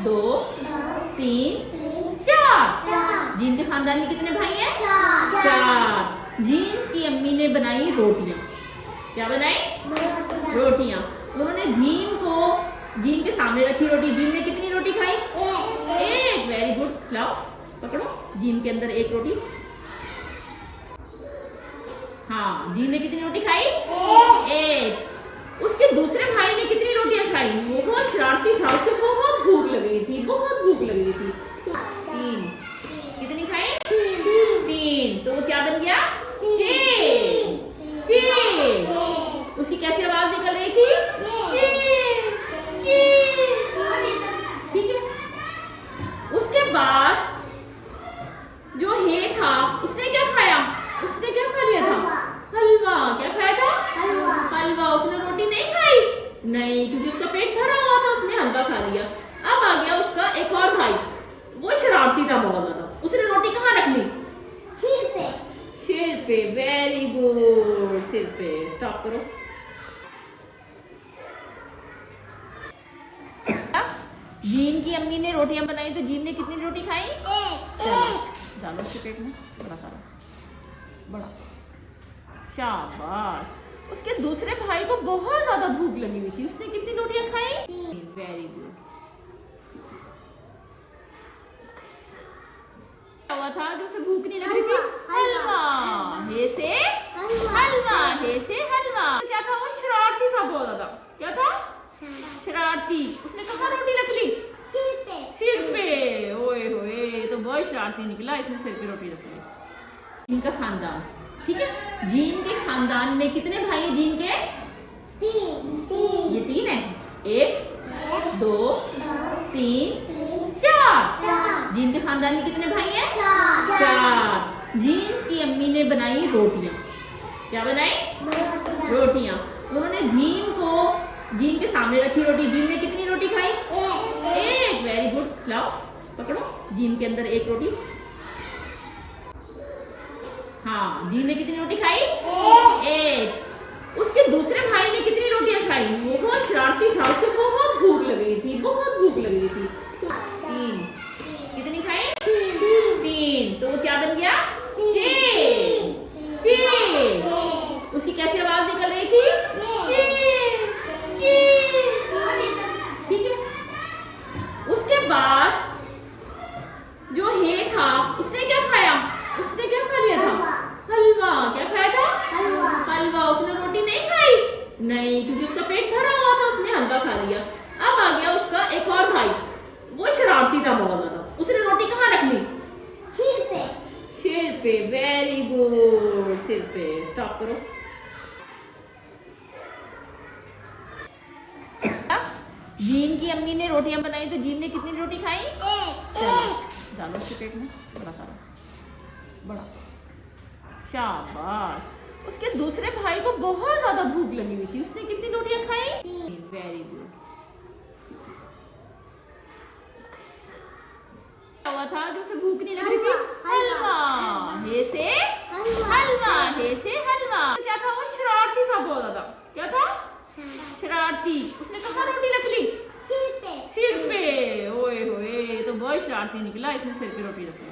2 3 4। Gene के खानदान में कितने भाई हैं? 4। जीन की अम्मी ने बनाई रोटियां। क्या बनाई? रोटियां। उन्होंने जीन के सामने रखी रोटी। जीन ने कितनी रोटी खाई? एक। Very good. लाओ पकड़ो, जीन के अंदर एक रोटी। हाँ, जीन ने कितनी रोटी खाई? एक। उसके दूसरे भाई ने कितनी रोटियां खाई? वो बहुत शरारती था, उसे बहुत भूख लगी थी, बहुत भूख लगी थी। तो 3। कितनी खाई? 3। तो वो क्या बन गया? 6। उसकी कैसी आवाज निकल रही थी? ठीक है। उसके बाद जो हे था उसने क्या खाया? उसने क्या खा लिया था? हलवा। क्या खाया था? हलवा। उसने रोटी नहीं खाई? नहीं, क्योंकि उसका पेट भरा हुआ था, उसने हलवा खा लिया। अब आ गया उसका एक और भाई, वो शरारती था बहुत ज्यादा। उसने रोटी कहाँ रख ली? सिर पे। वेरी गुड, सिर पे। स्टॉप करो। जीन की अम्मी ने रोटियां बनाई तो जीन ने कितनी रोटी खाई? चलो डालो उसके पेट में बड़ा सारा, बड़ा। शाबाश। उसके दूसरे भाई को बहुत ज्यादा भूख लगी हुई थी, उसने कितनी रोटियां खाई? Very good. क्या हुआ था जो उसे भूख नहीं लग रही थी? हलवा। हे से हलवा, हे से हलवा। तो क्या था? वो शरारती था बहुत ज्यादा। क्या था? शरारती। उसने कहाँ रोटी रख ली? सिर पे। ओए होए, तो बहुत शरारती निकला, इसने सिर पे रोटी रख ली। इनका खानदान, ठीक है। जीन के खानदान में कितने भाई हैं जीन के? 3। ये 3 है। 1 2 3 4। जीन के खानदान में कितने भाई हैं? 4। जीन की अम्मी ने बनाई रोटियां। क्या बनाई? रोटियां। उन्होंने जीन के सामने रखी रोटी। जीन ने कितनी रोटी खाई? एक। Very good. लाओ पकड़ो, जीन के अंदर एक रोटी। हाँ, जीन ने कितनी रोटी खाई? एक। उसके दूसरे भाई ने कितनी रोटियां खाई? वो बहुत शरारती था, उसे बहुत भूख लगी थी, बहुत भूख लगी थी। तो 3। कितनी खाई? 3। तो वो क्या बन गया? 6। उसकी कैसी आवाज निकल रही थी? ठीक है। उसके बाद जो हे था उसने क्या खाया? उसने क्या खा लिया था? हलवा। क्या खाया था? हलवा। उसने रोटी नहीं खाई? नहीं, क्योंकि उसका पेट भरा हुआ था, उसने हलवा खा लिया। अब आ गया उसका एक और भाई, वो शरारती था बहुत ज्यादा। उसने रोटी कहाँ रख ली? सिर पे। वेरी गुड, सिर पे। स्टॉप करो। जीन की अम्मी ने रोटियां बनाई तो जीन ने कितनी रोटी खाई? चलो डालो उसके पेट में बड़ा सारा, बड़ा। शाबाश। उसके दूसरे भाई को बहुत ज्यादा भूख लगी हुई थी, उसने कितनी रोटियां खाई? Very good. क्या हुआ था जो उसे भूख नहीं लग रही थी? हलवा। हे से हलवा, हे से हलवा। तो क्या था? वो शरारती था बहुत ज्यादा। क्या था? शरारती। उसने कहाँ रोटी रख ली? सिर पे। ओए होए, तो बहुत शरारती निकला, इसने सिर पे रोटी रख ली।